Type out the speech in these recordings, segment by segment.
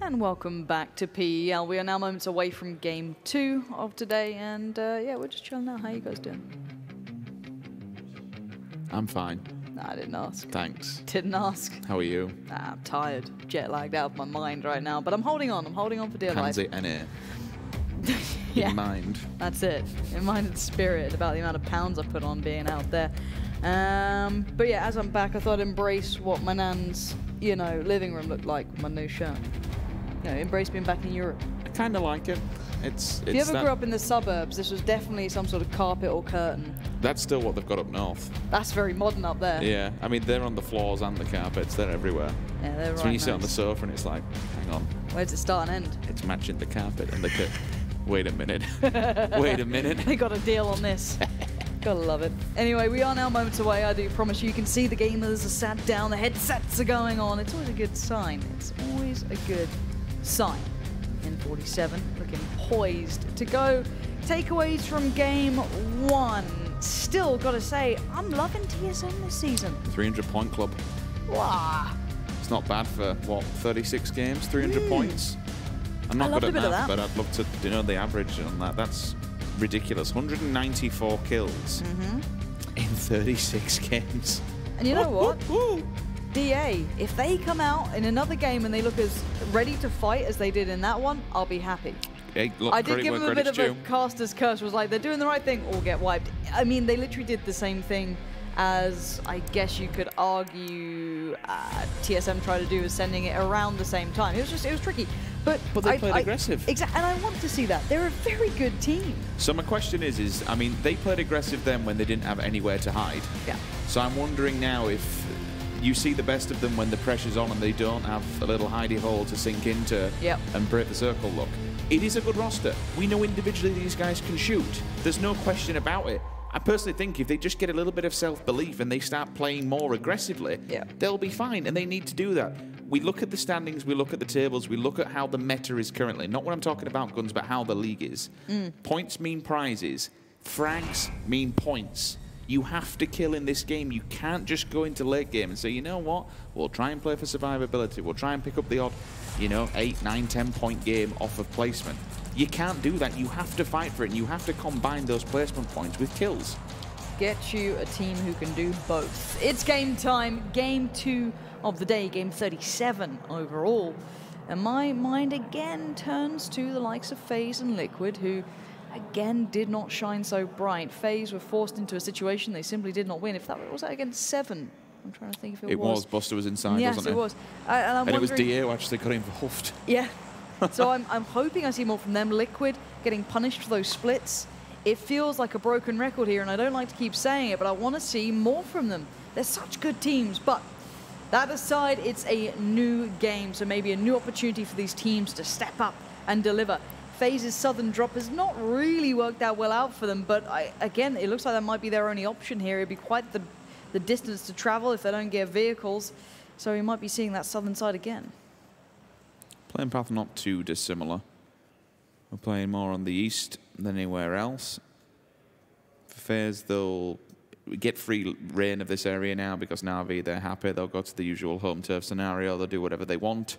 And welcome back to PEL. We are now moments away from game 2 of today, and yeah, we're just chilling out. How you guys doing? I'm fine. Nah, I didn't ask. Thanks. Didn't ask. How are you? I'm tired, jet lagged out of my mind right now, but I'm holding on. I'm holding on for dear life. Pansy and it. Yeah. In mind. That's it. In mind and spirit about the amount of pounds I put on being out there. But yeah, as I'm back, I thought I'd embrace what my nan's, you know, living room looked like with my new shirt. You know, embrace being back in Europe. I kind of like it. If you ever grew up in the suburbs, this was definitely some sort of carpet or curtain. That's still what they've got up north. That's very modern up there. Yeah, I mean, they're on the floors and the carpets. They're everywhere. Yeah, they're right. So when you sit on the sofa and it's like, hang on. Where does it start and end? It's matching the carpet and the curtain. Wait a minute. Wait a minute. They got a deal on this. Gotta love it. Anyway, we are now moments away. I do promise you can see the gamers are sat down, the headsets are going on. It's always a good sign. It's always a good sign. N47 looking poised to go. Takeaways from game 1. Still gotta say, I'm loving TSM this season. 300-point club. Wow. It's not bad for, what, 36 games? 300 points? I'm not good at that, but I'd love to know the average on that. That's ridiculous. 194 kills in 36 games. And you know what? DA, if they come out in another game and they look as ready to fight as they did in that one, I'll be happy. Hey, look, I did give them a bit of a caster's curse. Was like, they're doing the right thing or get wiped. I mean, they literally did the same thing as I guess you could argue TSM tried to do, is sending it around the same time. It was tricky. But they played aggressive. Exactly, and I want to see that. They're a very good team. So my question is, I mean, they played aggressive then when they didn't have anywhere to hide. Yeah. So I'm wondering now if you see the best of them when the pressure's on and they don't have a little hidey hole to sink into and break the circle look. It is a good roster. We know individually these guys can shoot. There's no question about it. I personally think if they just get a little bit of self-belief and they start playing more aggressively, they'll be fine, and they need to do that. We look at the standings, we look at the tables, we look at how the meta is currently. Not what I'm talking about guns, but how the league is. Points mean prizes. Frags mean points. You have to kill in this game. You can't just go into late game and say, you know what, we'll try and play for survivability. We'll try and pick up the odd, you know, 8, 9, 10-point game off of placement. You can't do that. You have to fight for it, and you have to combine those placement points with kills. Get you a team who can do both. It's game time. Game 2 of the day, game 37 overall. And my mind again turns to the likes of FaZe and Liquid, who again did not shine so bright. FaZe were forced into a situation they simply did not win. If that was that against 7. I'm trying to think if it was. It was. Buster was inside, wasn't it? Yes, it was. And it was DA who actually got involved. Yeah. So I'm hoping I see more from them. Liquid getting punished for those splits. It feels like a broken record here, and I don't like to keep saying it, but I want to see more from them. They're such good teams, but that aside, it's a new game, so maybe a new opportunity for these teams to step up and deliver. FaZe's Southern drop has not really worked out well out for them, but again, it looks like that might be their only option here. It'd be quite the distance to travel if they don't get vehicles, so we might be seeing that Southern side again. Playing path not too dissimilar. We're playing more on the east than anywhere else. For FaZe, they'll get free reign of this area now because Na'Vi, they're happy. They'll go to the usual home turf scenario. They'll do whatever they want.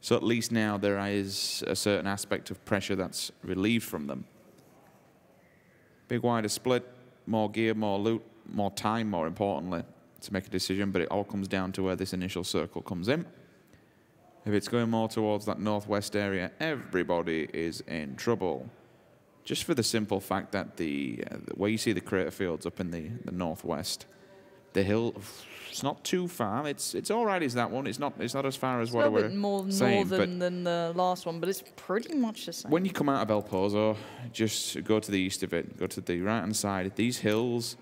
So at least now there is a certain aspect of pressure that's relieved from them. Big wider split, more gear, more loot, more time, more importantly, to make a decision. But it all comes down to where this initial circle comes in. If it's going more towards that northwest area, everybody is in trouble. Just for the simple fact that where you see the crater fields up in the northwest, the hill, it's not too far. It's all right, is that one. It's not as far as what we're saying. It's a bit more northern than the last one, but it's pretty much the same. When you come out of El Pozo, just go to the east of it, go to the right-hand side. These hills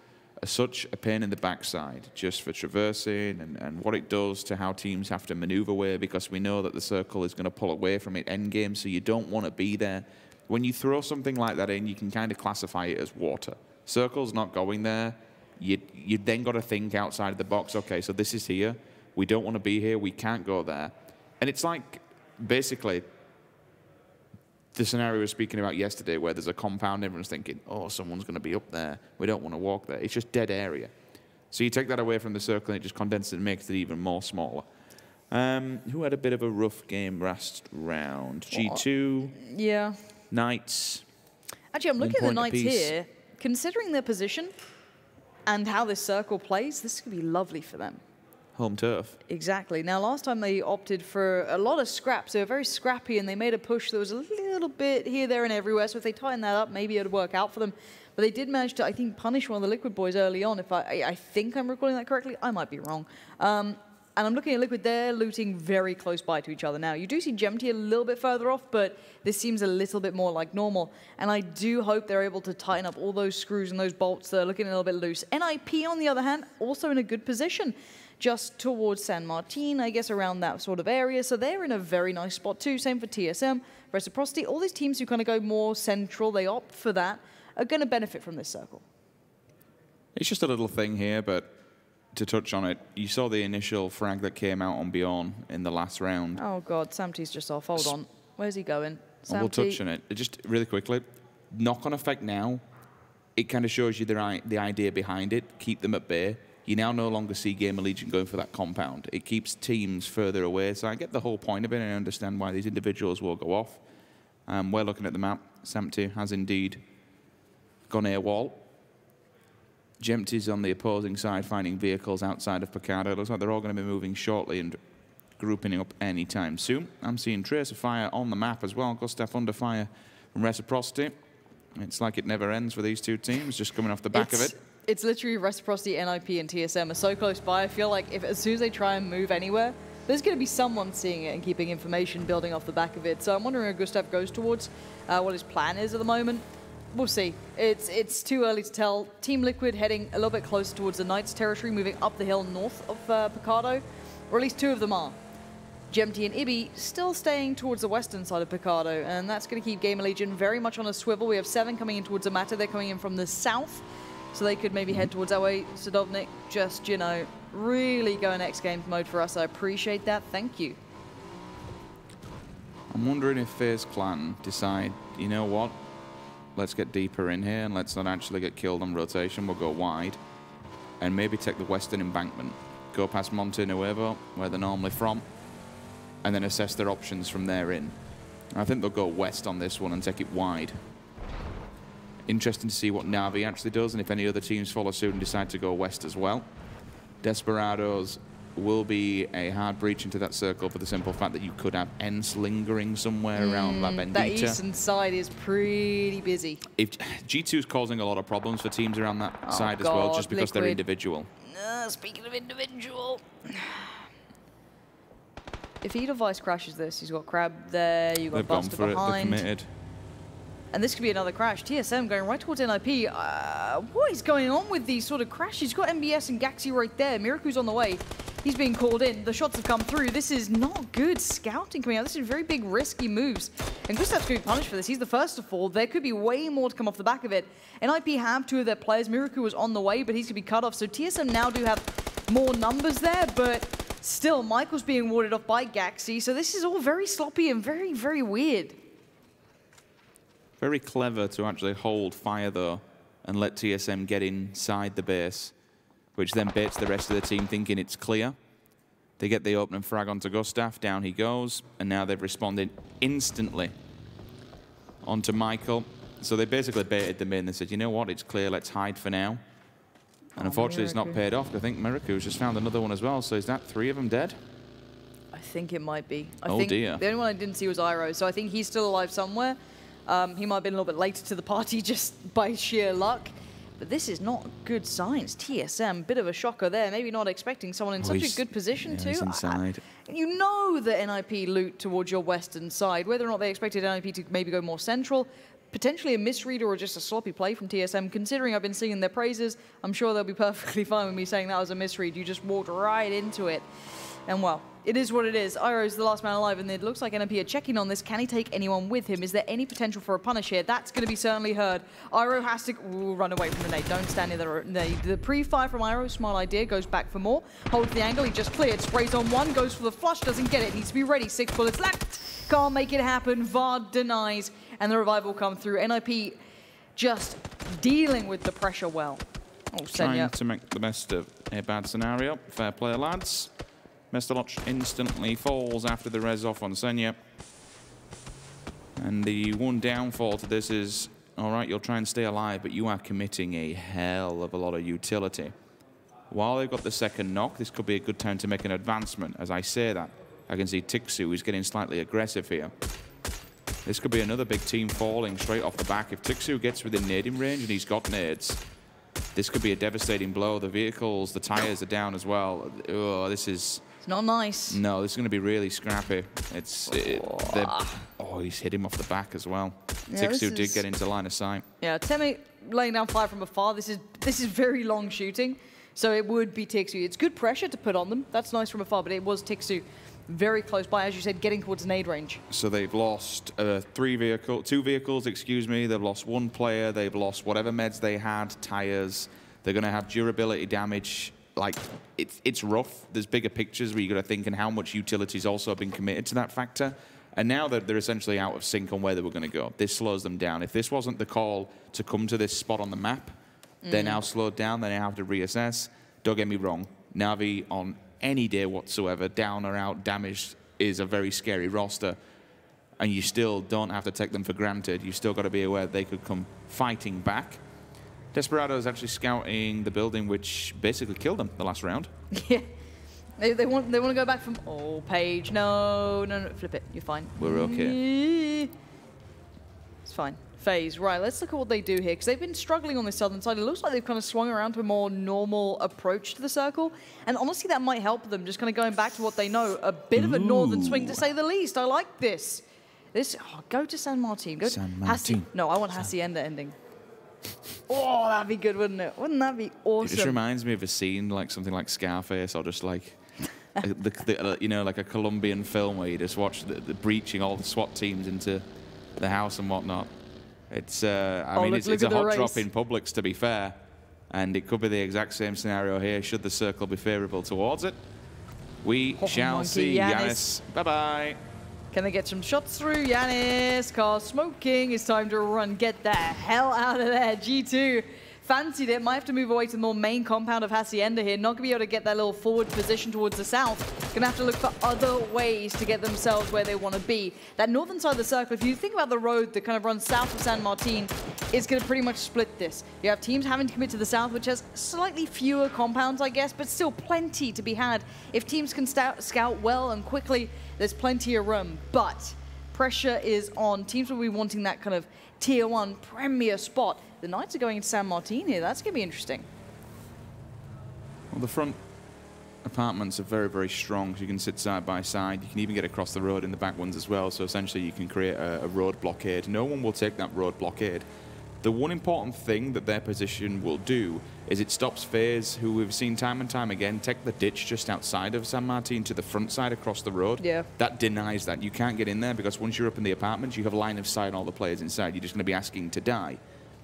are such a pain in the backside just for traversing and what it does to how teams have to maneuver away, because we know that the circle is going to pull away from it endgame, so you don't want to be there. When you throw something like that in, you can kind of classify it as water. Circle's not going there. You then got to think outside of the box. Okay, so this is here. We don't want to be here. We can't go there. And it's like basically the scenario we were speaking about yesterday where there's a compound, everyone's thinking, oh, someone's going to be up there. We don't want to walk there. It's just dead area. So you take that away from the circle and it just condenses it and makes it even more smaller. Who had a bit of a rough game last round? G2. Yeah. Knights. Actually, I'm looking at the Knights here. Considering their position and how this circle plays, this could be lovely for them. Home turf. Exactly. Now, last time they opted for a lot of scraps. They were very scrappy, and they made a push that was a little bit here, there, and everywhere. So if they tighten that up, maybe it would work out for them. But they did manage to, I think, punish one of the Liquid boys early on. If I think I'm recalling that correctly. I might be wrong. And I'm looking at Liquid, they're looting very close by to each other now. You do see Gemty a little bit further off, but this seems a little bit more like normal. And I do hope they're able to tighten up all those screws and those bolts that are looking a little bit loose. NIP, on the other hand, also in a good position, just towards San Martin, I guess, around that sort of area. So they're in a very nice spot too. Same for TSM, Reciprocity. All these teams who kind of go more central, they opt for that, are going to benefit from this circle. It's just a little thing here, but to touch on it, you saw the initial frag that came out on Bjorn in the last round. Oh, God, Samty's just off. Hold on. Where's he going? We'll touch on it. Just really quickly, knock-on effect now, it kind of shows you the idea behind it. Keep them at bay. You now no longer see GamerLegion going for that compound. It keeps teams further away, so I get the whole point of it, and I understand why these individuals will go off. We're looking at the map. Samty has indeed gone AWOL. Gemty's on the opposing side, finding vehicles outside of Picado. It looks like they're all going to be moving shortly and grouping up anytime soon. I'm seeing Trace of Fire on the map as well. Gustav under fire from Reciprocity. It's like it never ends for these two teams, just coming off the back of it. It's literally Reciprocity, NIP, and TSM are so close by. I feel like as soon as they try and move anywhere, there's going to be someone seeing it and keeping information building off the back of it. So I'm wondering where Gustav goes towards, what his plan is at the moment. We'll see. It's too early to tell. Team Liquid heading a little bit closer towards the Knights territory, moving up the hill north of Picado, or at least two of them are. Gemty and Ibby still staying towards the western side of Picado, and that's going to keep GamerLegion very much on a swivel. We have 7 coming in towards the Matter. They're coming in from the south, so they could maybe head towards that way. Sadovnik, just, you know, really going X Games mode for us. I appreciate that. Thank you. I'm wondering if FaZe Clan decide, you know what? Let's get deeper in here and let's not actually get killed on rotation. We'll go wide and maybe take the western embankment. Go past Monte Nuevo, where they're normally from, and then assess their options from there in. I think they'll go west on this one and take it wide. Interesting to see what Na'Vi actually does and if any other teams follow suit and decide to go west as well. Desperados will be a hard breach into that circle for the simple fact that you could have ENCE lingering somewhere around La Bendita. That eastern side is pretty busy. If G2 is causing a lot of problems for teams around that side as well, just because they're individual. Speaking of individual, if Edelweiss crashes this, he's got Crab there, you've got Buster behind. They're committed. And this could be another crash. TSM going right towards NIP. What is going on with these sort of crashes? You've got MBS and Gaxi right there. Miraku's on the way. He's being called in. The shots have come through. This is not good scouting coming out. This is very big, risky moves. And Gustav's going to be punished for this. He's the first to fall. There could be way more to come off the back of it. NIP have 2 of their players. Miraku was on the way, but he's going to be cut off. So TSM now do have more numbers there, but still, Michael's being warded off by Gaxi. So this is all very sloppy and very, very weird. Very clever to actually hold fire, though, and let TSM get inside the base, which then baits the rest of the team thinking it's clear. They get the opening frag onto Gustav, down he goes, and now they've responded instantly onto Michael. So they basically baited them in. They said, you know what, it's clear, let's hide for now. And unfortunately, it's not paid off. I think Miraku's just found another one as well. So is that 3 of them dead? I think it might be. I think dear. The only one I didn't see was Iroh, so I think he's still alive somewhere. He might have been a little bit later to the party just by sheer luck. But this is not good signs. TSM, bit of a shocker there. Maybe not expecting someone in such a good position too. Inside. You know that NIP loot towards your western side. Whether or not they expected NIP to maybe go more central, potentially a misread or just a sloppy play from TSM. Considering I've been singing their praises, I'm sure they'll be perfectly fine with me saying that was a misread. You just walked right into it. And well, it is what it is. Iroh's the last man alive, and it looks like NIP are checking on this. Can he take anyone with him? Is there any potential for a punish here? That's going to be certainly heard. Iroh has to run away from the nade. Don't stand near the nade. The pre-fire from Iroh, smart idea, goes back for more. Holds the angle, he just cleared. Sprays on one, goes for the flush, doesn't get it. Needs to be ready. 6 bullets left. Can't make it happen. Vard denies, and the revival come through. NIP just dealing with the pressure well. Oh, Trying to make the best of a bad scenario. Fair play, lads. MiseDOG instantly falls after the res off on Senya. And the one downfall to this is, all right, you'll try and stay alive, but you are committing a hell of a lot of utility. While they've got the second knock, this could be a good time to make an advancement. As I say that, I can see Tiikzu is getting slightly aggressive here. This could be another big team falling straight off the back. If Tiikzu gets within nading range, and he's got nades, this could be a devastating blow. The vehicles, the tires are down as well. Oh, this is... It's not nice. No, this is going to be really scrappy. Oh, he's hit him off the back as well. Yeah, Tiikzu did get into line of sight. Yeah, Temi laying down fire from afar. This is very long shooting, so it would be Tiikzu. It's good pressure to put on them. That's nice from afar, but it was Tiikzu very close by, as you said, getting towards nade range. So they've lost two vehicles, excuse me. They've lost one player. They've lost whatever meds they had, tires. They're going to have durability damage. Like, it's rough. There's bigger pictures where you got to think and how much utility's also been committed to that factor. And now that they're essentially out of sync on where they were going to go, this slows them down. If this wasn't the call to come to this spot on the map, they're now slowed down. They now have to reassess. Don't get me wrong. Na'Vi on any day whatsoever, down or out, damaged, is a very scary roster. And you still don't have to take them for granted. You've still got to be aware they could come fighting back. DESPERADO is actually scouting the building, which basically killed them the last round. Yeah. They want to go back from... Oh, Paige, no, flip it. You're fine. We're okay. It's fine. FaZe, right, let's look at what they do here, because they've been struggling on the southern side. It looks like they've kind of swung around to a more normal approach to the circle, and honestly, that might help them, just kind of going back to what they know. A bit of a northern swing, to say the least. I like this. Go to San Martin. Go San Martin. No, I want Hacienda ending. Oh, that'd be good, wouldn't it? Wouldn't that be awesome? It just reminds me of a scene like something like Scarface, or just like you know, like a Colombian film where you just watch the breaching all the SWAT teams into the house and whatnot. It's I mean, it's a hot drop in Publix, to be fair, and it could be the exact same scenario here should the circle be favourable towards it. We shall see. Yannis, bye bye. Can they get some shots through? Yannis, car smoking. It's time to run. Get the hell out of there. G2 fancied it. Might have to move away to the more main compound of Hacienda here. Not going to be able to get that little forward position towards the south. Going to have to look for other ways to get themselves where they want to be. That northern side of the circle, if you think about the road that kind of runs south of San Martin, is going to pretty much split this. You have teams having to commit to the south, which has slightly fewer compounds, I guess, but still plenty to be had. If teams can scout well and quickly, there's plenty of room. But pressure is on. Teams will be wanting that kind of tier 1 premier spot. The Knights are going into San Martin here. That's going to be interesting. Well, the front apartments are very, very strong, so you can sit side by side. You can even get across the road in the back ones as well, so essentially you can create a road blockade. No one will take that road blockade. The one important thing that their position will do is it stops FaZe, who we've seen time and time again, take the ditch just outside of San Martin to the front side across the road. Yeah. That denies that. You can't get in there because once you're up in the apartments, you have line of sight on all the players inside. You're just going to be asking to die.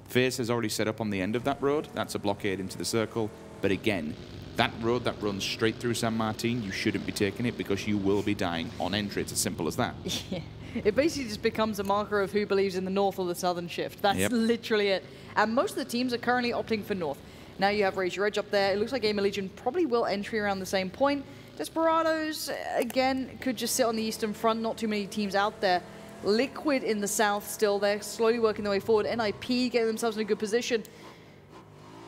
FaZe has already set up on the end of that road. That's a blockade into the circle. But again, that road that runs straight through San Martin, you shouldn't be taking it because you will be dying on entry. It's as simple as that. Yeah. It basically just becomes a marker of who believes in the north or the southern shift. That's literally it. And most of the teams are currently opting for north. Now you have Raise Your Edge up there. It looks like GamerLegion probably will entry around the same point. DESPERADOs, again, could just sit on the eastern front. Not too many teams out there. Liquid in the south still. They're slowly working their way forward. NIP getting themselves in a good position.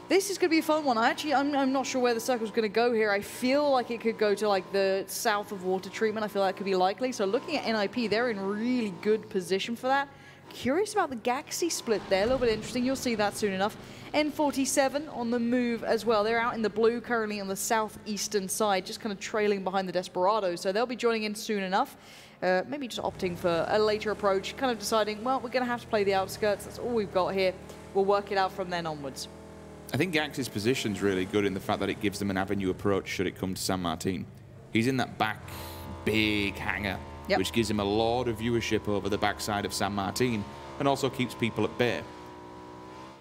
This is going to be a fun one. I'm not sure where the circle's going to go here. I feel like it could go to like the south of water treatment. I feel like that could be likely. So looking at NIP, they're in really good position for that. Curious about the Galaxy split there. A little bit interesting. You'll see that soon enough. N47 on the move as well. They're out in the blue currently on the southeastern side, just kind of trailing behind the DESPERADO. So they'll be joining in soon enough. Maybe just opting for a later approach, kind of deciding, well, we're going to have to play the outskirts. That's all we've got here. We'll work it out from then onwards. I think Gax's position's really good in the fact that it gives them an avenue approach should it come to San Martin. He's in that back big hangar, which gives him a lot of viewership over the backside of San Martin and also keeps people at bay.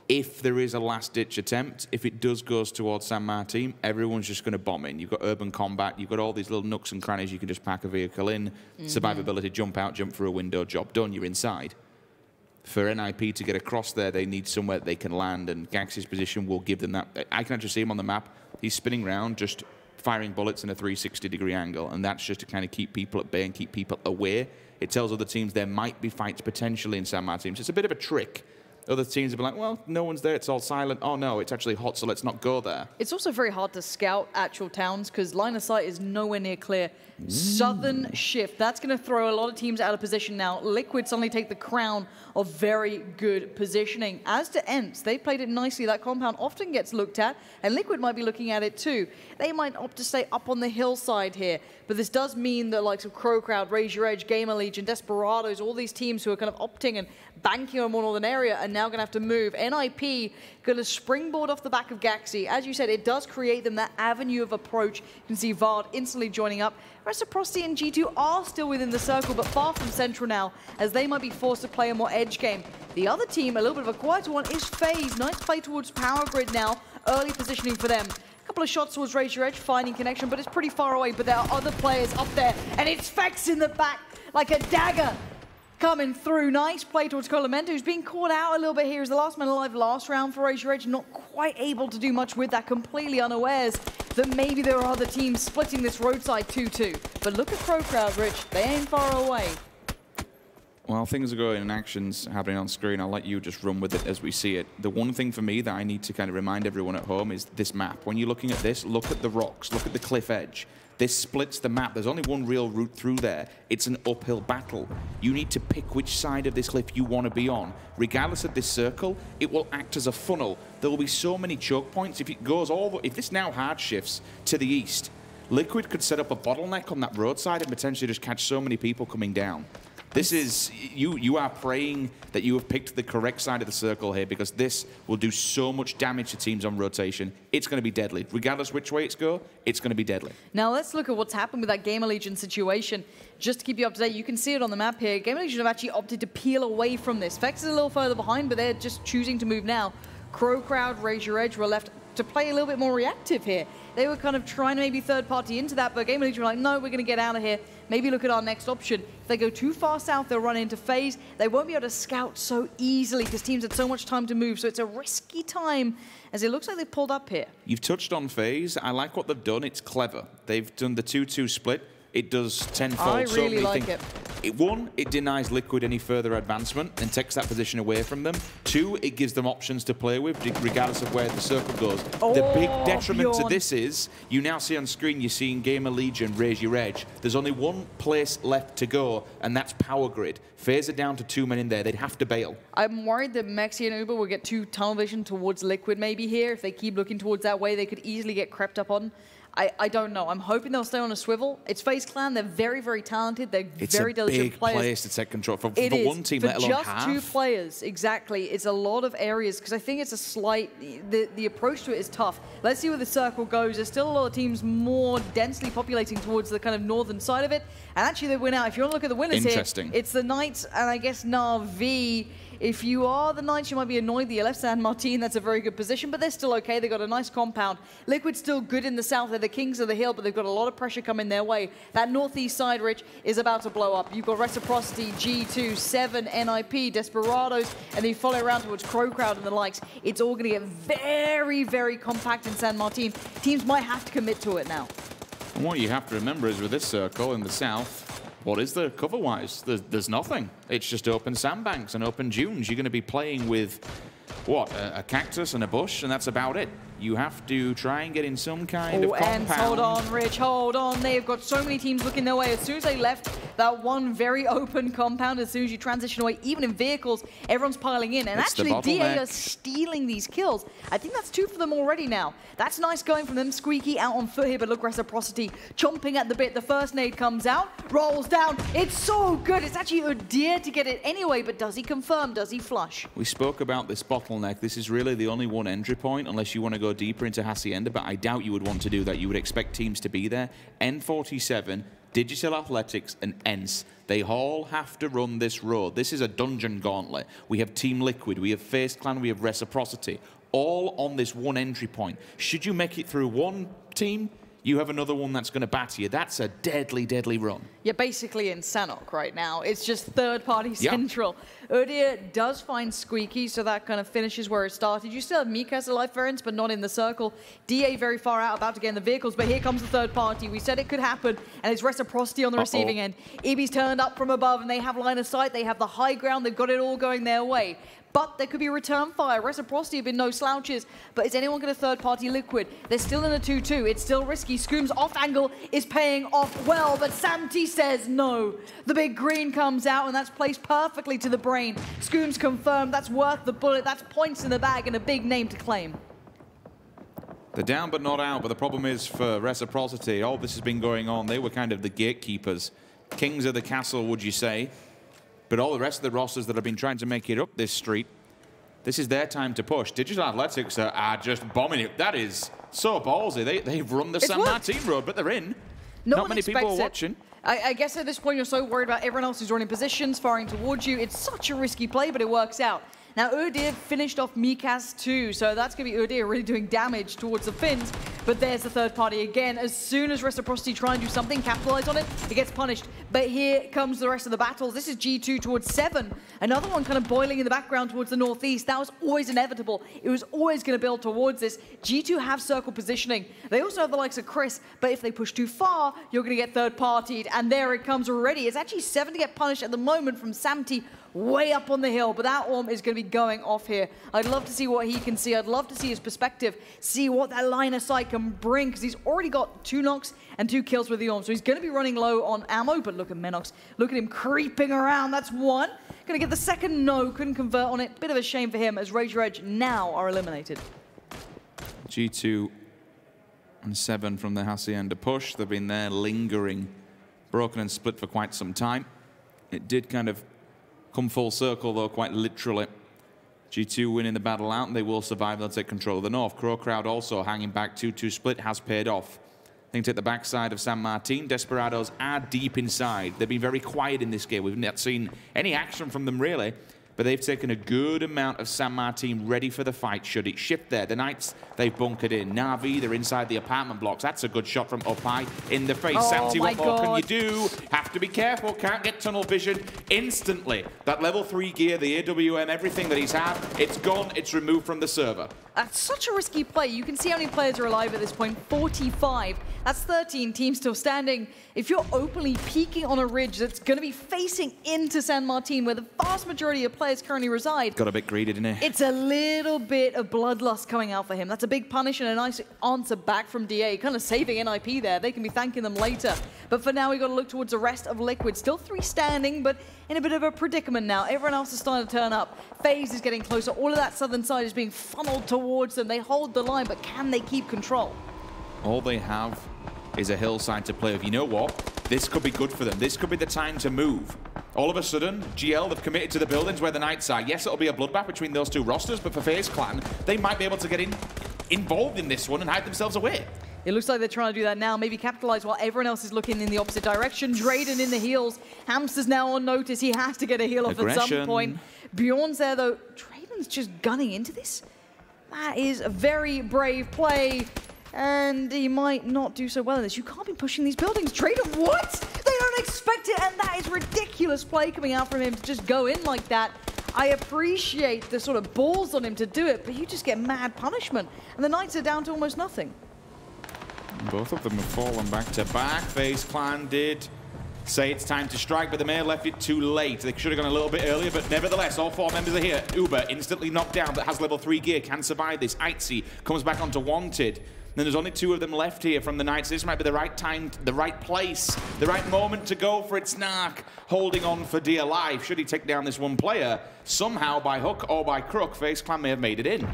If there is a last-ditch attempt, if it does go towards San Martin, everyone's just going to bomb in. You've got urban combat, you've got all these little nooks and crannies you can just pack a vehicle in, survivability, jump out, jump through a window, job done, you're inside. For NIP to get across there, they need somewhere they can land, and Gax's position will give them that. I can actually see him on the map. He's spinning around, just firing bullets in a 360-degree angle, and that's just to kind of keep people at bay and keep people away. It tells other teams there might be fights potentially in San Martin. It's a bit of a trick. Other teams will be like, well, no one's there, it's all silent. Oh no, it's actually hot, so let's not go there. It's also very hard to scout actual towns because line of sight is nowhere near clear. Southern shift, that's going to throw a lot of teams out of position now. Liquid suddenly take the crown of very good positioning. As to ENCE, they played it nicely. That compound often gets looked at, and Liquid might be looking at it too. They might opt to stay up on the hillside here, but this does mean that likes of CrowCrowd, Raise Your Edge, GamerLegion, Desperados, all these teams who are kind of opting and banking on more northern area are now going to have to move. NIP going to springboard off the back of Gaxi. As you said, it does create them that avenue of approach. You can see Vard instantly joining up. Reciprocity and G2 are still within the circle, but far from central now, as they might be forced to play a more edge game. The other team, a little bit of a quieter one, is FaZe. Nice play towards Power Grid now. Early positioning for them. A couple of shots towards Raise Your Edge, finding connection, but it's pretty far away. But there are other players up there, and it's Fex in the back like a dagger coming through. Nice play towards Colamento, who's being caught out a little bit here. He's the last man alive last round for Raise Your Edge. Not quite able to do much with that, completely unawares that maybe there are other teams splitting this roadside 2-2. But look at CrowCrowd, Rich. They ain't far away. While things are going and actions happening on screen, I'll let you just run with it as we see it. The one thing for me that I need to kind of remind everyone at home is this map. When you're looking at this, look at the rocks, look at the cliff edge. This splits the map. There's only one real route through there. It's an uphill battle. You need to pick which side of this cliff you want to be on. Regardless of this circle, it will act as a funnel. There will be so many choke points. If it goes all, if this now hard shifts to the east, Liquid could set up a bottleneck on that roadside and potentially just catch so many people coming down. This is, you are praying that you have picked the correct side of the circle here, because this will do so much damage to teams on rotation. It's going to be deadly. Regardless which way it's going to be deadly. Now let's look at what's happened with that GamerLegion situation. Just to keep you up to date, you can see it on the map here. GamerLegion have actually opted to peel away from this. Fex is a little further behind, but they're just choosing to move now. CrowCrowd, Raise Your Edge were left to play a little bit more reactive here. They were kind of trying to maybe third party into that, but GamerLegion were like, no, we're going to get out of here. Maybe look at our next option. If they go too far south, they'll run into FaZe. They won't be able to scout so easily because teams had so much time to move. So it's a risky time, as it looks like they've pulled up here. You've touched on FaZe. I like what they've done. It's clever. They've done the 2-2 split. It does tenfold. I really like it. One, it denies Liquid any further advancement and takes that position away from them. Two, it gives them options to play with, regardless of where the circle goes. Oh, the big detriment to this is, you now see on screen, you're seeing GamerLegion Raise Your Edge. There's only one place left to go, and that's Power Grid. FaZe are down to 2 men in there. They'd have to bail. I'm worried that mxey and ubah will get too tunnel vision towards Liquid maybe here. If they keep looking towards that way, they could easily get crept up on. I don't know. I'm hoping they'll stay on a swivel. It's FaZe Clan. They're very, very talented. They're very diligent players. It's a big place to take control for one team, for let alone just half. 2 players, exactly. It's a lot of areas because I think it's a slight. The approach to it is tough. Let's see where the circle goes. There's still a lot of teams more densely populating towards the kind of northern side of it. And actually, they win out. If you want to look at the winners here, it's the Knights and I guess Na'Vi. If you are the Knights, you might be annoyed that you left San Martin. That's a very good position, but they're still okay. They've got a nice compound. Liquid's still good in the south. They're the kings of the hill, but they've got a lot of pressure coming their way. That northeast side, Rich, is about to blow up. You've got Reciprocity, G2, 7, NIP, Desperados, and then you follow around towards CrowCrowd and the likes. It's all going to get very, very compact in San Martin. Teams might have to commit to it now. And what you have to remember is with this circle in the south, what is there cover-wise? There's nothing. It's just open sandbanks and open dunes. You're going to be playing with, what, a cactus and a bush, and that's about it. You have to try and get in some kind of compound. And hold on, Rich, hold on. They've got so many teams looking their way. As soon as they left that one very open compound, as soon as you transition away, even in vehicles, everyone's piling in. And actually, DA are stealing these kills. I think that's 2 for them already now. That's nice going from them. SKUIJKE out on foot here, but look, Reciprocity chomping at the bit. The first nade comes out, rolls down. It's so good. It's actually Udyr to get it anyway, but does he confirm? Does he flush? We spoke about this bottleneck. This is really the only one entry point, unless you want to go deeper into Hacienda, but I doubt you would want to do that. You would expect teams to be there. N47, Digital Athletics, and ENCE. They all have to run this road. This is a dungeon gauntlet. We have Team Liquid, we have FaZe Clan, we have Reciprocity, all on this one entry point. Should you make it through one team, you have another one that's going to batter you. That's a deadly, deadly run. You're basically in Sanhok right now. It's just third-party central. Udyr does find SKUIJKE, so that kind of finishes where it started. You still have miikaz alive variants, but not in the circle. DA very far out, about to get in the vehicles, but here comes the third party. We said it could happen, and it's reciprocity on the receiving end. EB's turned up from above, and they have line of sight. They have the high ground. They've got it all going their way. But there could be return fire. Reciprocity have been no slouches. But is anyone going to third-party Liquid? They're still in a 2-2. It's still risky. Scoom's off angle is paying off well, but SIMSY says no. The big green comes out, and that's placed perfectly to the brain. Scoom's confirmed. That's worth the bullet. That's points in the bag and a big name to claim. They're down but not out, but the problem is for Reciprocity, all this has been going on. They were kind of the gatekeepers. Kings of the castle, would you say? But all the rest of the rosters that have been trying to make it up this street, this is their time to push. Digital Athletics are just bombing it. That is so ballsy. They've run the San Martin road, but they're in. Not many people are watching. I guess at this point you're so worried about everyone else who's running positions, firing towards you. It's such a risky play, but it works out. Now, Udyr finished off miikaz too, so that's going to be Udyr really doing damage towards the Finns. But there's the third party again. As soon as Reciprocity try and do something, capitalize on it, it gets punished. But here comes the rest of the battles. This is G2 towards 7. Another one kind of boiling in the background towards the northeast. That was always inevitable. It was always going to build towards this. G2 have circle positioning. They also have the likes of CrowCrowd, but if they push too far, you're going to get third partied. And there it comes already. It's actually 7 to get punished at the moment from SIMSY. Way up on the hill, but that Orm is going to be going off here. I'd love to see what he can see. I'd love to see his perspective, see what that line of sight can bring, because he's already got 2 knocks and 2 kills with the Orm, so he's going to be running low on ammo, but look at mxey. Look at him creeping around. That's 1. Going to get the second no, couldn't convert on it. Bit of a shame for him as Razor Edge now are eliminated. G2 and 7 from the Hacienda push. They've been there lingering, broken and split for quite some time. It did kind of come full circle, though, quite literally. G2 winning the battle out, and they will survive. They'll take control of the north. CrowCrowd also hanging back. 2-2 split has paid off. They can take the backside of San Martin. Desperados are deep inside. They've been very quiet in this game. We've not seen any action from them, really. But they've taken a good amount of San Martin ready for the fight, should it shift there. The Knights, they've bunkered in. Na'Vi, they're inside the apartment blocks. That's a good shot from up high in the face. SIMSY, what more can you do? Have to be careful, can't get tunnel vision instantly. That level 3 gear, the AWM, everything that he's had, it's gone, it's removed from the server. That's such a risky play. You can see how many players are alive at this point, 45. That's 13 teams still standing. If you're openly peeking on a ridge that's going to be facing into San Martin, where the vast majority of players currently reside. Got a bit greedy, didn't he? It's a little bit of bloodlust coming out for him. That's a big punish and a nice answer back from DA, kind of saving NIP there. They can be thanking them later. But for now, we've got to look towards the rest of Liquid. Still 3 standing, but in a bit of a predicament now. Everyone else is starting to turn up. FaZe is getting closer. All of that southern side is being funneled towards them. They hold the line, but can they keep control? All they have is a hillside to play with. You know what? This could be good for them. This could be the time to move. All of a sudden, GL, they've committed to the buildings where the Knights are. Yes, it'll be a bloodbath between those 2 rosters, but for FaZe Clan, they might be able to get involved in this one and hide themselves away. It looks like they're trying to do that now, maybe capitalize while everyone else is looking in the opposite direction. Drayden in the heels. Hamster's now on notice. He has to get a heal off at some point. Bjorn's there, though. Drayden's just gunning into this. That is a very brave play, and he might not do so well in this. You can't be pushing these buildings. Drayden, what? They don't expect it, and that is ridiculous play coming out from him to just go in like that. I appreciate the sort of balls on him to do it, but you just get mad punishment, and the Knights are down to almost nothing. Both of them have fallen back to back. FaZe Clan did say it's time to strike, but they may have left it too late. They should have gone a little bit earlier, but nevertheless, all 4 members are here. Ubah instantly knocked down, but has level 3 gear, can survive this. Aitzy comes back onto Wanted. Then there's only 2 of them left here from the Knights. This might be the right time, the right place, the right moment to go for it. Snark holding on for dear life. Should he take down this one player? Somehow, by hook or by crook, FaZe Clan may have made it in.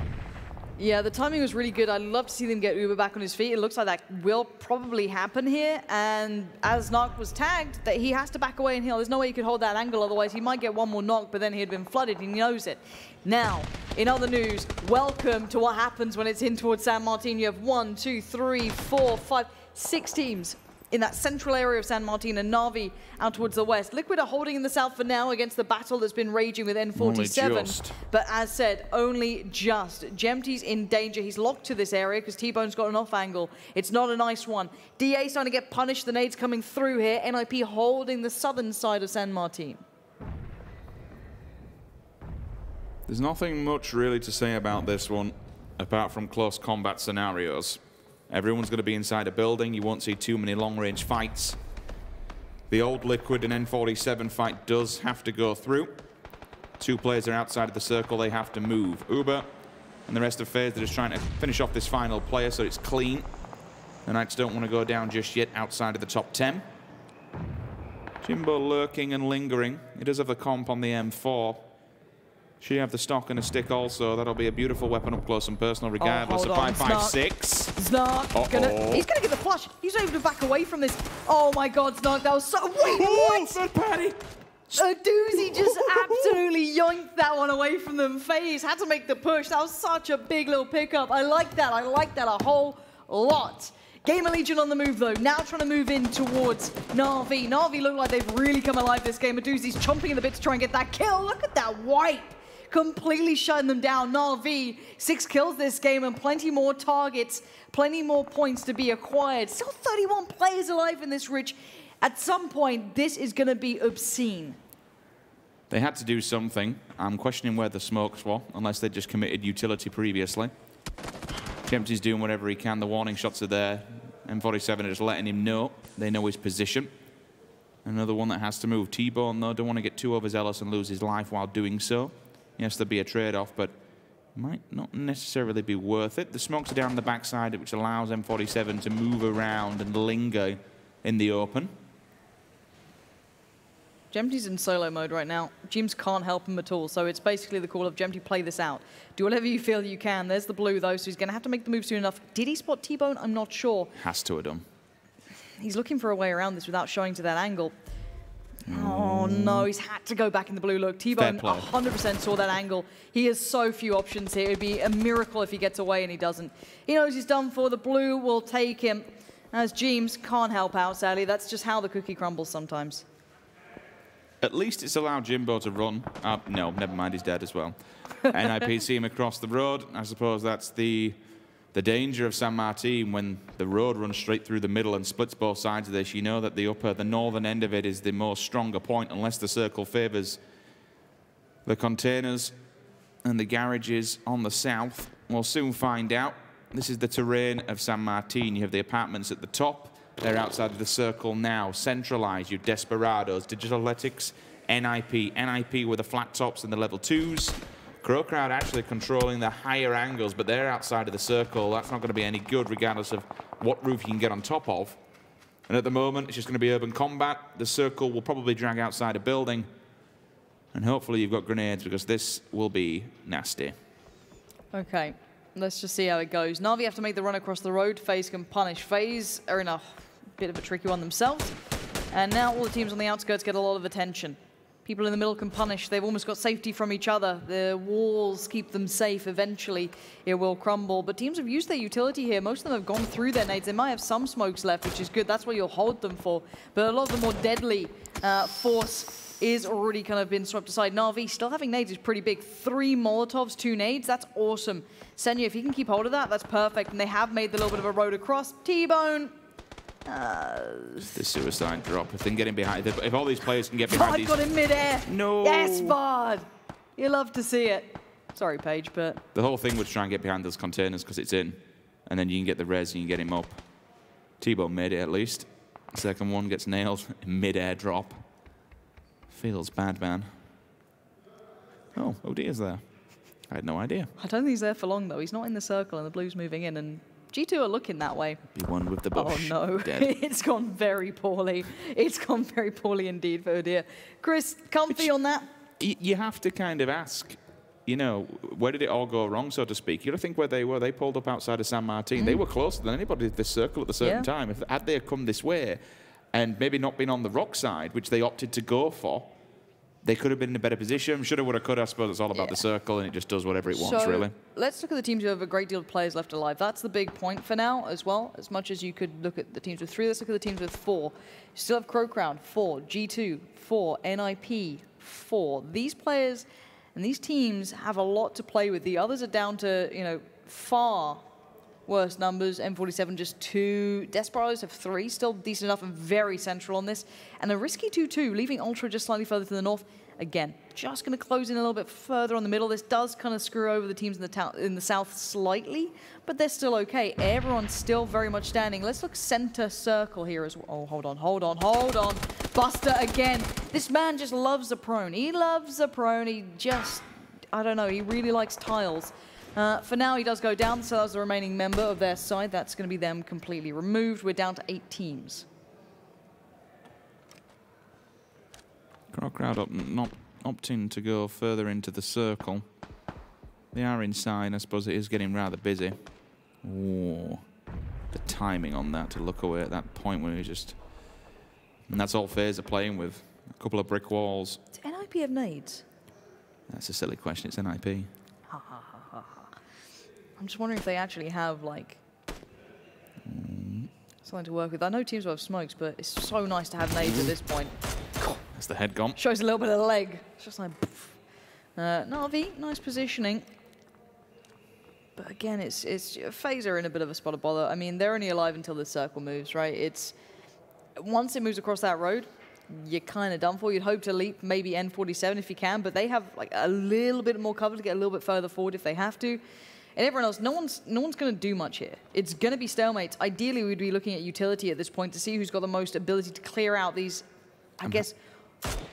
Yeah, the timing was really good. I'd love to see them get Ubah back on his feet. It looks like that will probably happen here. And as Narc was tagged, that he has to back away and heal. There's no way he could hold that angle, otherwise he might get one more knock, but then he had been flooded. He knows it. Now, in other news, welcome to what happens when it's in towards San Martin. You have 1, 2, 3, 4, 5, 6 teams in that central area of San Martin, and Na'Vi out towards the west. Liquid are holding in the south for now against the battle that's been raging with N47. But as said, only just. Jemty's in danger. He's locked to this area because T-Bone's got an off angle. It's not a nice one. DA starting to get punished. The nades coming through here. NIP holding the southern side of San Martin. There's nothing much really to say about this one, apart from close combat scenarios. Everyone's going to be inside a building. You won't see too many long-range fights. The old Liquid and N47 fight does have to go through. 2 players are outside of the circle. They have to move. ubah and the rest of FaZe, they're just trying to finish off this final player so it's clean. The Knights don't want to go down just yet outside of the top 10. Jimbo lurking and lingering. He does have the comp on the M4. She have the stock and a stick also. That'll be a beautiful weapon up close and personal regardless of 5.56. Snark, he's gonna get the flush. He's able to back away from this. Oh my God, Snark, that was so, wait, what? Third party. A doozy just absolutely yoinked that one away from them. FaZe had to make the push. That was such a big little pickup. I like that a whole lot. GamerLegion on the move though, now trying to move in towards Na'Vi. Na'Vi look like they've really come alive this game. Aduzi's chomping in a bit to try and get that kill. Look at that wipe. Completely shutting them down. Na'Vi, 6 kills this game and plenty more targets, plenty more points to be acquired. Still 31 players alive in this, Rich. At some point, this is going to be obscene. They had to do something. I'm questioning where the smokes were, unless they just committed utility previously. Jemty's doing whatever he can. The warning shots are there. M47 are just letting him know. They know his position. Another one that has to move. T-Bone, though, don't want to get too overzealous and lose his life while doing so. Yes, there'll be a trade-off, but might not necessarily be worth it. The smokes are down the backside, which allows M47 to move around and linger in the open. Jemty's in solo mode right now. Jims can't help him at all, so it's basically the call of Jemty, play this out. Do whatever you feel you can. There's the blue, though, so he's going to have to make the move soon enough. Did he spot T-Bone? I'm not sure. Has to have done. He's looking for a way around this without showing to that angle. Oh, no, he's had to go back in the blue. Look, T-Bone 100% saw that angle. He has so few options here. It would be a miracle if he gets away, and he doesn't. He knows he's done for. The blue will take him. As James can't help out, sadly. That's just how the cookie crumbles sometimes. At least it's allowed Jimbo to run. No, never mind, he's dead as well. NIP see him across the road. I suppose that's the danger of San Martin when the road runs straight through the middle and splits both sides of this. You know that the northern end of it is the most stronger point unless the circle favours the containers and the garages on the south. We'll soon find out. This is the terrain of San Martin. You have the apartments at the top. They're outside of the circle now. Centralised, your Desperados, Digitalytics, NIP with the flat tops and the level 2s. CrowCrowd actually controlling the higher angles, but they're outside of the circle. That's not going to be any good regardless of what roof you can get on top of. And at the moment, it's just going to be urban combat. The circle will probably drag outside a building. And hopefully you've got grenades because this will be nasty. Okay, let's just see how it goes. Na'Vi have to make the run across the road. FaZe can punish. FaZe are in a bit of a tricky one themselves. And now all the teams on the outskirts get a lot of attention. People in the middle can punish. They've almost got safety from each other. The walls keep them safe. Eventually, it will crumble. But teams have used their utility here. Most of them have gone through their nades. They might have some smokes left, which is good. That's what you'll hold them for. But a lot of the more deadly force is already kind of been swept aside. Na'Vi still having nades is pretty big. 3 Molotovs, 2 nades. That's awesome. Senya, if he can keep hold of that, that's perfect. And they have made the little bit of a road across. T-Bone. The suicide drop. If they can get him behind, if all these players can get behind Vard got in midair. No. Yes, Vard. You love to see it. Sorry, Paige, but the whole thing was try and get behind those containers because it's in, and then you can get the res and you can get him up. T-Bone made it at least. Second one gets nailed. Mid-air drop. Feels bad, man. Oh, OD is there. I had no idea. I don't think he's there for long, though. He's not in the circle, and the blue's moving in, and G2 are looking that way. Be one with the bush. Oh, no. Dead. It's gone very poorly. It's gone very poorly indeed for Udyr. Chris, comfy on that? You have to kind of ask, you know, where did it all go wrong, so to speak? You don't think where they were. They pulled up outside of San Martin. They were closer than anybody at this circle at a certain time. Had they come this way and maybe not been on the rock side, which they opted to go for, They could have been in a better position. Shoulda, woulda, coulda. I suppose it's all about the circle, and it just does whatever it wants, really. Let's look at the teams who have a great deal of players left alive. That's the big point for now as well. As much as you could look at the teams with 3, let's look at the teams with 4. You still have CrowCrowd, 4. G2, 4. NIP, 4. These players and these teams have a lot to play with. The others are down to, you know, far worse numbers. M47 just 2. Desperados have 3, still decent enough and very central on this. And a risky 2-2, leaving Ultra just slightly further to the north. Again, just going to close in a little bit further on the middle. This does kind of screw over the teams in the south slightly, but they're still okay. Everyone's still very much standing. Let's look center circle here as well. Oh, hold on. Buster again. This man just loves a prone. He loves a prone. He just, I don't know, he really likes tiles. For now, he does go down, so that's the remaining member of their side. That's going to be them completely removed. We're down to 8 teams. CrowCrowd not opting to go further into the circle. They are inside. I suppose it is getting rather busy. Ooh, the timing on that to look away at that point where you just... And that's all FaZe are playing with. A couple of brick walls. Does NIP have nades? That's a silly question. It's NIP. I'm just wondering if they actually have, like, something to work with. I know teams will have smokes, but it's so nice to have nades at this point. That's the head gone. Shows a little bit of leg. It's just like, poof. Na'Vi, nice positioning. But again, it's FaZe are in a bit of a spot of bother. I mean, they're only alive until the circle moves, right? It's once it moves across that road, you're kind of done for. You'd hope to leap maybe N47 if you can, but they have like a little bit more cover to get a little bit further forward if they have to. And everyone else, no one's going to do much here. It's going to be stalemates. Ideally, we'd be looking at utility at this point to see who's got the most ability to clear out these, I guess,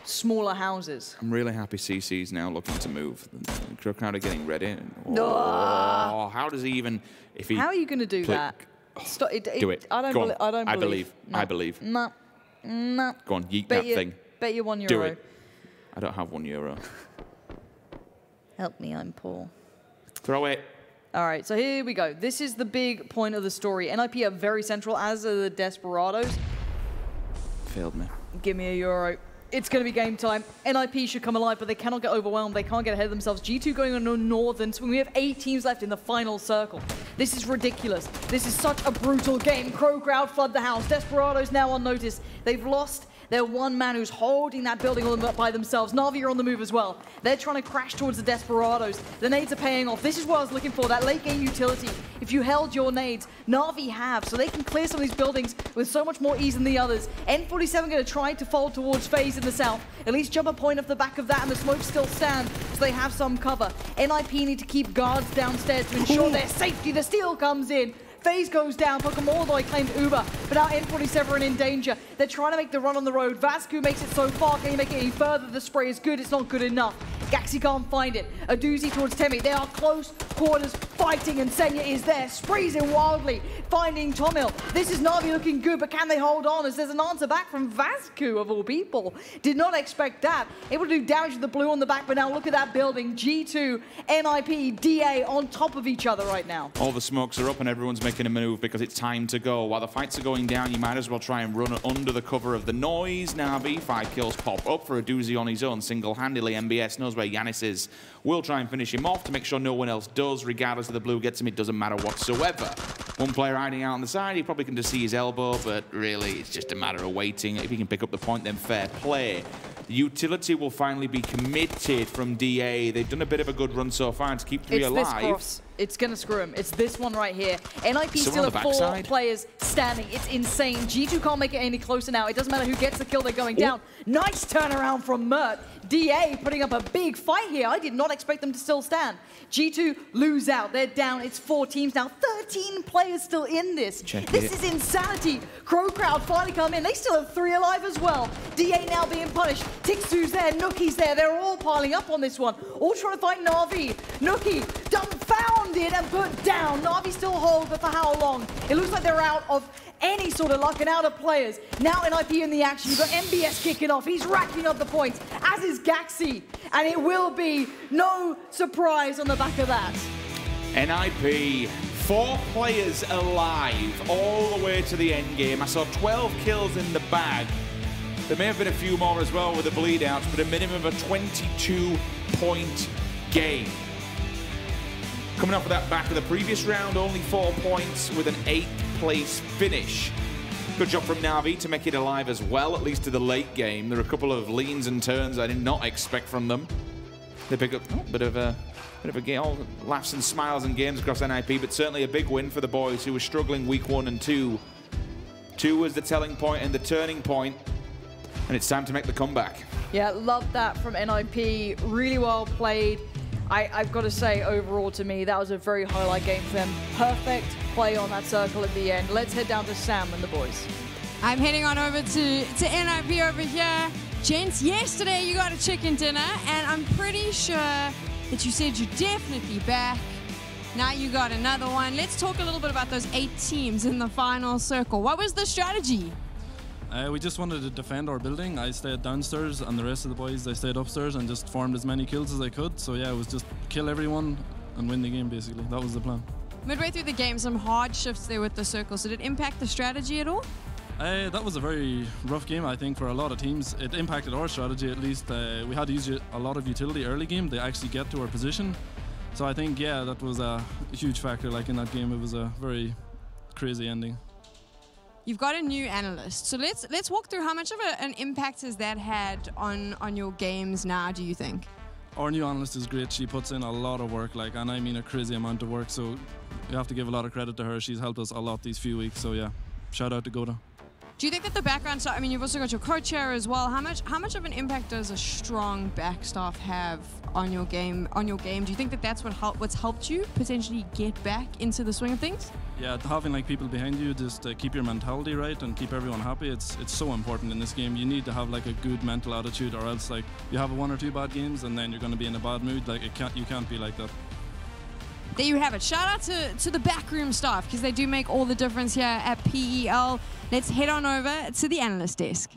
smaller houses. I'm really happy CC's now looking to move. CrowCrowd are getting ready. Oh, how does he even... If he how are you going to do that? Do it. I don't believe. No. I believe. No. Go on, yeet that thing. Bet you €1. Do it. I don't have €1. Help me, I'm poor. Throw it. All right, so here we go. This is the big point of the story. NIP are very central, as are the Desperados. Failed me. Give me €1. It's going to be game time. NIP should come alive, but they cannot get overwhelmed. They can't get ahead of themselves. G2 going on a northern swing. We have 8 teams left in the final circle. This is ridiculous. This is such a brutal game. CrowCrowd flood the house. Desperados now on notice. They've lost their one man who's holding that building all by themselves. Na'Vi are on the move as well. They're trying to crash towards the Desperados. The nades are paying off. This is what I was looking for, that late game utility. If you held your nades, Na'Vi have, so they can clear some of these buildings with so much more ease than the others. N47 going to try to fold towards FaZe in the south. At least jump a point off the back of that, and the smokes still stand, so they have some cover. NIP need to keep guards downstairs to ensure their safety. The steal comes in. FaZe goes down, Pokemon claimed ubah, but now N47 are in danger. They're trying to make the run on the road. Vascu makes it so far. Can he make it any further? The spray is good. It's not good enough. Gaxi can't find it. A doozy towards Temi. They are close quarters fighting, and Senya is there. Sprays in wildly, finding TomiL. This is Na'Vi looking good, but can they hold on? As there's an answer back from Vascu, of all people. Did not expect that. Able to do damage with the blue on the back, but now look at that building. G2, NIP, DA on top of each other right now. All the smokes are up and everyone's making a move because it's time to go. While the fights are going down, you might as well try and run under the cover of the noise. Na'Vi, 5 kills pop up for a doozy on his own single-handedly. MBS knows where Yannis is. Will try and finish him off to make sure no one else does. Regardless of the blue gets him, it doesn't matter whatsoever. One player hiding out on the side, he probably can just see his elbow, but really it's just a matter of waiting. If he can pick up the point, then fair play. The utility will finally be committed from DA. They've done a bit of a good run so far to keep 3 alive. This cross. It's going to screw him. It's this one right here. NIP still have 4 players standing. It's insane. G2 can't make it any closer now. It doesn't matter who gets the kill. They're going down. Nice turnaround from Mert. DA putting up a big fight here. I did not expect them to still stand. G2 lose out. They're down. It's 4 teams now. 13 players still in this. This is insanity. CrowCrowd finally come in. They still have 3 alive as well. DA now being punished. Tiikzu's there. NOOKIE's there. They're all piling up on this one. All trying to fight Na'Vi. NOOKIE dumbfounded and put down. Na'Vi still hold, but for how long? It looks like they're out of any sort of luck and out of players. Now NIP in the action. You've got MBS kicking off. He's racking up the points, as is Gaxi. And it will be no surprise on the back of that. NIP, 4 players alive all the way to the end game. I saw 12 kills in the bag. There may have been a few more as well with the bleed outs, but a minimum of a 22-point game. Coming off of that back of the previous round, only 4 points with an 8th place finish. Good job from Na'Vi to make it alive as well, at least to the late game. There were a couple of leans and turns I did not expect from them. They pick up a bit of a game, all laughs and smiles and games across NIP, but certainly a big win for the boys who were struggling week 1 and 2. 2 was the telling point and the turning point, and it's time to make the comeback. Yeah, love that from NIP. Really well played. I've got to say, overall to me, that was a very highlight game for them. Perfect play on that circle at the end. Let's head down to Sam and the boys. I'm heading on over to NIP over here. Gents, yesterday you got a chicken dinner, and I'm pretty sure that you said you're definitely back. Now you got another one. Let's talk a little bit about those 8 teams in the final circle. What was the strategy? We just wanted to defend our building. I stayed downstairs, and the rest of the boys, they stayed upstairs and just farmed as many kills as I could. So yeah, it was just kill everyone and win the game, basically. That was the plan. Midway through the game, some hard shifts there with the circle. So did it impact the strategy at all? That was a very rough game, I think, for a lot of teams. It impacted our strategy, at least. We had to use a lot of utility early game to actually get to our position. So I think, yeah, that was a huge factor. Like in that game, it was a very crazy ending. You've got a new analyst, so let's walk through how much of an impact has that had on your games now, do you think? Our new analyst is great. She puts in a lot of work, and I mean a crazy amount of work, so you have to give a lot of credit to her. She's helped us a lot these few weeks, so yeah, shout out to Goda. Do you think that the background staff, I mean, you've also got your coach here as well. How much of an impact does a strong back staff have on your game? Do you think that that's what's helped you potentially get back into the swing of things? Yeah, having like people behind you, just keep your mentality right and keep everyone happy. It's so important in this game. You need to have like a good mental attitude, or else like you have 1 or 2 bad games and then you're going to be in a bad mood. Like you can't be like that. There you have it. Shout out to the backroom staff, because they do make all the difference here at PEL. Let's head on over to the analyst desk.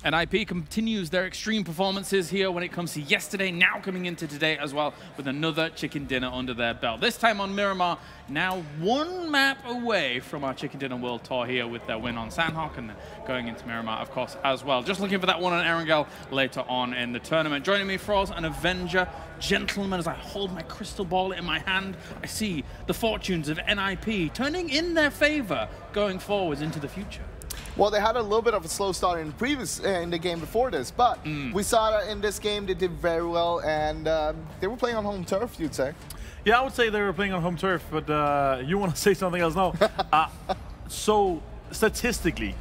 NIP continues their extreme performances here when it comes to yesterday, now coming into today as well with another chicken dinner under their belt. This time on Miramar, now 1 map away from our Chicken Dinner World Tour here with their win on Sandhawk, and then going into Miramar, of course, as well. Just looking for that one on Erangel later on in the tournament. Joining me, Froz, an Avenger gentleman, as I hold my crystal ball in my hand, I see the fortunes of NIP turning in their favor going forwards into the future. Well, they had a little bit of a slow start in the game before this, but we saw that in this game they did very well, and they were playing on home turf, you'd say. Yeah, I would say they were playing on home turf, but you want to say something else now. So statistically,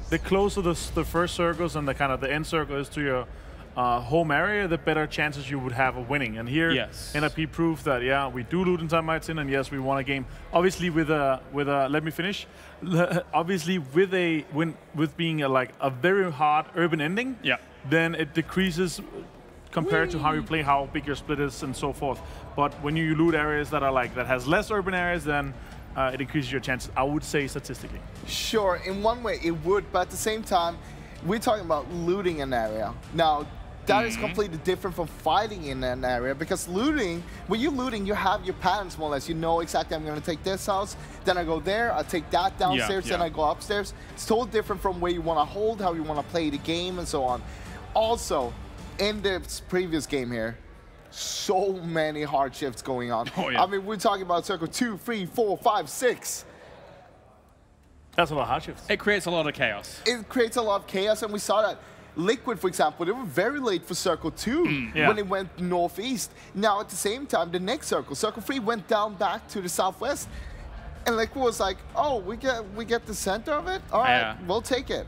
the closer the first circles and the end circle is to your home area, the better chances you would have of winning. And here, NIP proved that, yeah, we do loot in time mites in, and yes, we won a game. Obviously, let me finish. Obviously, with being a very hard urban ending, then it decreases compared to how you play, how big your split is, and so forth. But when you loot areas that are that has less urban areas, then it increases your chances, I would say, statistically. Sure, in one way it would, but at the same time, we're talking about looting an area. Now, that is completely different from fighting in an area, because looting, when you're looting, you have your patterns more or less. You know exactly, I'm going to take this house, then I go there, I take that downstairs, then I go upstairs. It's totally different from where you want to hold, how you want to play the game, and so on. Also, in this previous game here, so many hard shifts going on. I mean, we're talking about circle 2, 3, 4, 5, 6. That's a lot of hardships. It creates a lot of chaos. It creates a lot of chaos, and we saw that. Liquid, for example, they were very late for Circle 2 when it went northeast. Now, at the same time, the next Circle, Circle 3, went down back to the southwest. And Liquid was like, oh, we get the center of it? All right, we'll take it.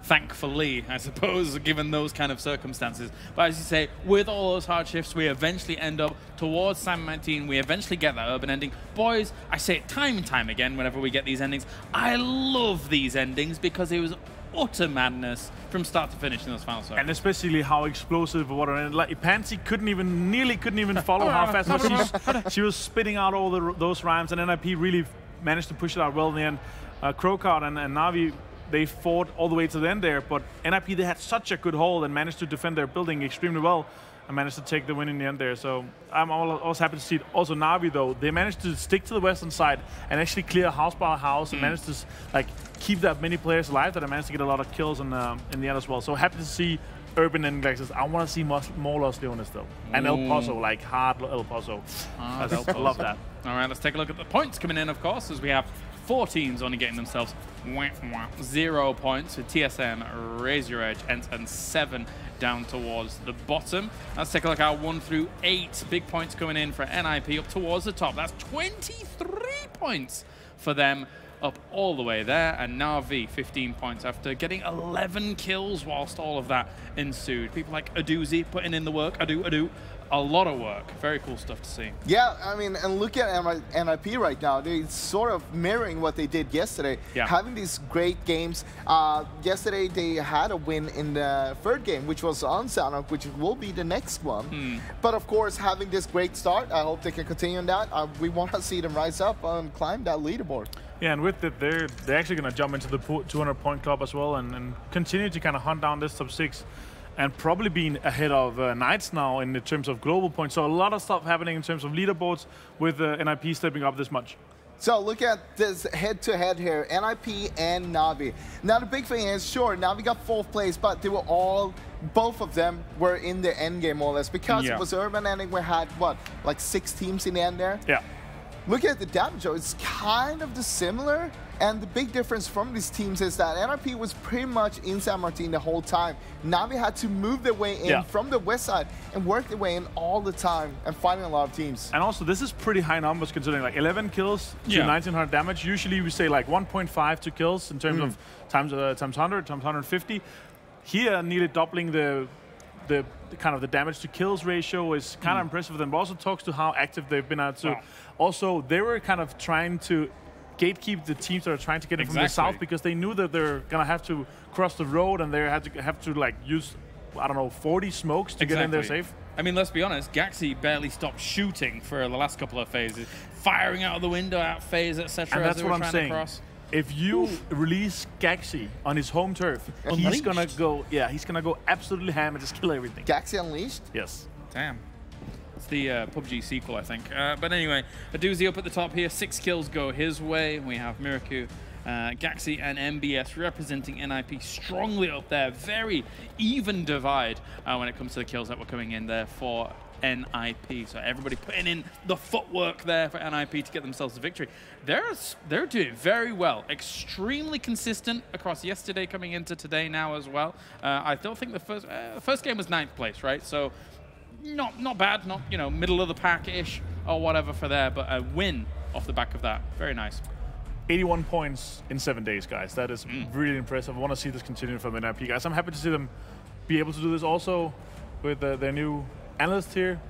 Thankfully, I suppose, given those kind of circumstances. But as you say, with all those hardships, we eventually end up towards San 19. We eventually get that urban ending. Boys, I say it time and time again whenever we get these endings. I love these endings because it was utter madness from start to finish in those final circles. And especially how explosive water. And like Pansy couldn't even follow how fast she was spitting out all those rhymes, and NIP really managed to push it out well in the end. CrowCrowd and Na'Vi, they fought all the way to the end there, but NIP, they had such a good hold and managed to defend their building extremely well and managed to take the win in the end there. So I'm always happy to see it. Also Na'Vi, though, they managed to stick to the western side and actually clear house by house and managed to like keep that many players alive that I managed to get a lot of kills in the end as well. So happy to see Urban and Glaxus. I want to see more Los Leones, though. And El Pozo, like hard El Pozo. I love that. All right, let's take a look at the points coming in, of course, as we have 4 teams only getting themselves 0 points, with TSM, Raise Your Edge, ENCE, and 7 down towards the bottom. Let's take a look at 1 through 8. Big points coming in for NIP up towards the top. That's 23 points for them up all the way there. And Na'Vi, 15 points after getting 11 kills whilst all of that ensued. People like Aduzi putting in the work. Adu. A lot of work. Very cool stuff to see. Yeah, I mean, and look at NIP right now. They're sort of mirroring what they did yesterday, having these great games. Yesterday, they had a win in the third game, which was on Sanok, which will be the next one. But of course, having this great start, I hope they can continue on that. We want to see them rise up and climb that leaderboard. Yeah, and with it, they're actually going to jump into the 200-point club as well and continue to kind of hunt down this top 6. And probably being ahead of Knights now in terms of global points. So a lot of stuff happening in terms of leaderboards with NIP stepping up this much. So look at this head-to-head here, NIP and Na'Vi. Now the big thing is, sure, Na'Vi got 4th place, but they were both of them were in the end game more or less, because it was urban ending. We had, what, like 6 teams in the end there? Yeah. Looking at the damage, though, it's kind of similar. And the big difference from these teams is that NIP was pretty much in San Martin the whole time. Na'Vi had to move their way in from the west side and work their way in all the time and fighting a lot of teams. And also, this is pretty high numbers considering like 11 kills to 1900 damage. Usually we say like 1.5 to kills in terms of times 100, times 150. Here, nearly doubling the kind of the damage to kills ratio is kind of impressive for them, but also talks to how active they've been out. So also, they were kind of trying to gatekeep the teams that are trying to get in from the south, because they knew that they're gonna have to cross the road and they have to like use, I don't know, 40 smokes to get in there safe. I mean, let's be honest, Gaxi barely stopped shooting for the last couple of phases, firing out of the window at phase, etc. And that's what I'm saying. If you release Gaxi on his home turf, he's gonna go. Yeah, he's gonna go absolutely ham and just kill everything. Gaxi Unleashed? Yes. Damn. It's the PUBG sequel, I think. But anyway, a doozy up at the top here. 6 kills go his way. We have Miraku, Gaxi, and MBS representing NIP strongly up there. Very even divide when it comes to the kills that were coming in there for NIP. So everybody putting in the footwork there for NIP to get themselves a victory. They're doing very well. Extremely consistent across yesterday coming into today now as well. I don't think the first game was 9th place, right? So not bad, not, you know, middle of the pack-ish or whatever for there, but a win off the back of that. Very nice. 81 points in 7 days, guys. That is really impressive. I want to see this continue from NIP, guys. I'm happy to see them be able to do this also with their new analyst here.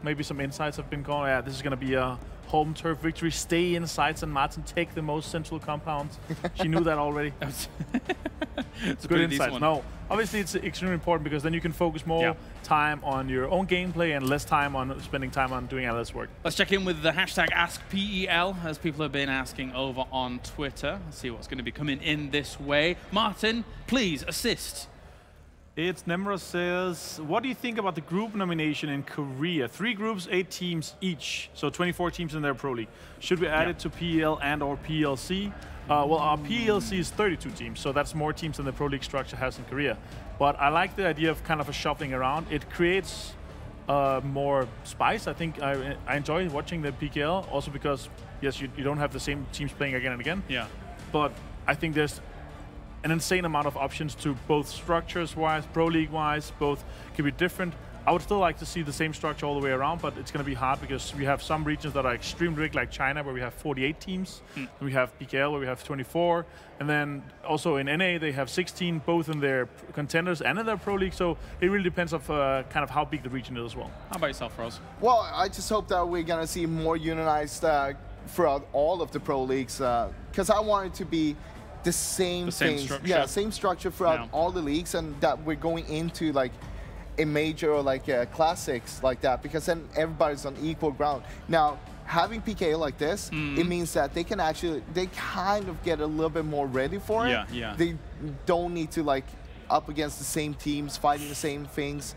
Maybe some insights have been gone. Yeah, this is going to be a home turf victory. Stay inside St. Martin, take the most central compounds. She knew that already. It's good insights. No, obviously it's extremely important because then you can focus more time on your own gameplay and less time on spending time on doing analyst work. Let's check in with the hashtag AskPEL, as people have been asking over on Twitter. Let's see what's going to be coming in this way. Martin, please assist. It's Nemra says, what do you think about the group nomination in Korea? 3 groups, 8 teams each, so 24 teams in their Pro League. Should we add it to PEL and or PLC? Well, our PLC is 32 teams, so that's more teams than the Pro League structure has in Korea. But I like the idea of kind of a shuffling around. It creates more spice. I think I enjoy watching the PKL, also because, yes, you don't have the same teams playing again and again. Yeah. But I think there's an insane amount of options to both structures-wise, Pro League-wise, both can be different. I would still like to see the same structure all the way around, but it's going to be hard because we have some regions that are extremely big, like China, where we have 48 teams. We have PKL, where we have 24. And then also in NA, they have 16, both in their contenders and in their Pro League. So it really depends of kind of how big the region is as well. How about yourself, Rose? Well, I just hope that we're going to see more unionized throughout all of the Pro Leagues, because I want it to be the same things. Structure. Yeah, same structure throughout all the leagues, and that we're going into like a major or like classics like that, because then everybody's on equal ground. Now, having PKA like this, it means that they can actually, they kind of get a little bit more ready for it. Yeah. They don't need to like up against the same teams, fighting the same things.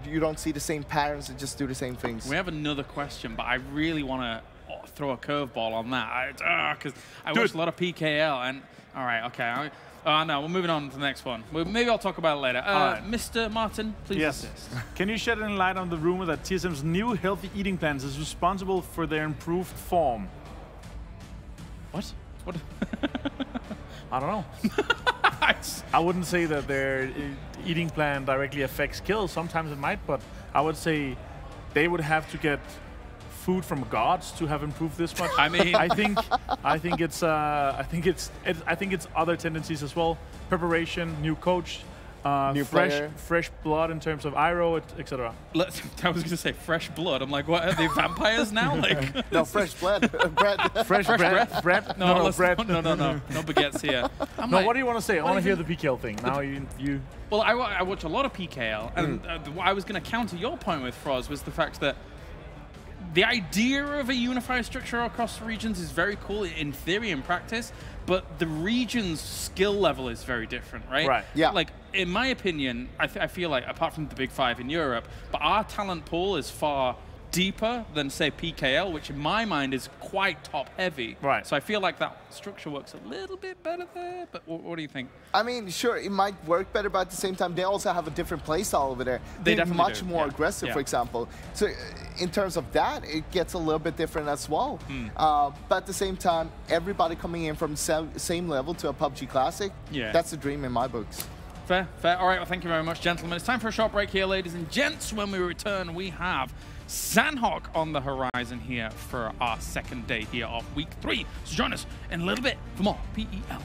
You don't see the same patterns and just do the same things. We have another question, but I really want to throw a curveball on that. Because I watched a lot of PKL, and all right, okay. No, we're moving on to the next one. Maybe I'll talk about it later. Mr. Martin, please assist. Can you shed any light on the rumor that TSM's new healthy eating plans is responsible for their improved form? What? I don't know. I wouldn't say that their eating plan directly affects kills. Sometimes it might, but I would say they would have to get food from gods to have improved this much. I mean, I think it's other tendencies as well. Preparation, new coach, new fresh blood in terms of IRO, etc. I was going to say fresh blood. I'm like, what are they, vampires now? Like no, fresh bread. Fresh bread. No, bread. No baguettes here. What do you want to say? I want to hear the PKL thing. Now you. Well, I watch a lot of PKL, and what I was going to counter your point with, Froz, was the fact that the idea of a unified structure across regions is very cool in theory and practice, but the region's skill level is very different, right? Right. Yeah. Like, in my opinion, I feel like, apart from the big five in Europe, but our talent pool is far deeper than, say, PKL, which in my mind is quite top-heavy. Right. So I feel like that structure works a little bit better there, but what do you think? I mean, sure, it might work better, but at the same time, they also have a different play style over there. They They're definitely much do. more aggressive, for example. So in terms of that, it gets a little bit different as well. But at the same time, everybody coming in from same level to a PUBG Classic, that's a dream in my books. Fair. All right, well, thank you very much, gentlemen. It's time for a short break here, ladies and gents. When we return, we have Sandhawk on the horizon here for our second day here of week 3. So join us in a little bit for more PEL.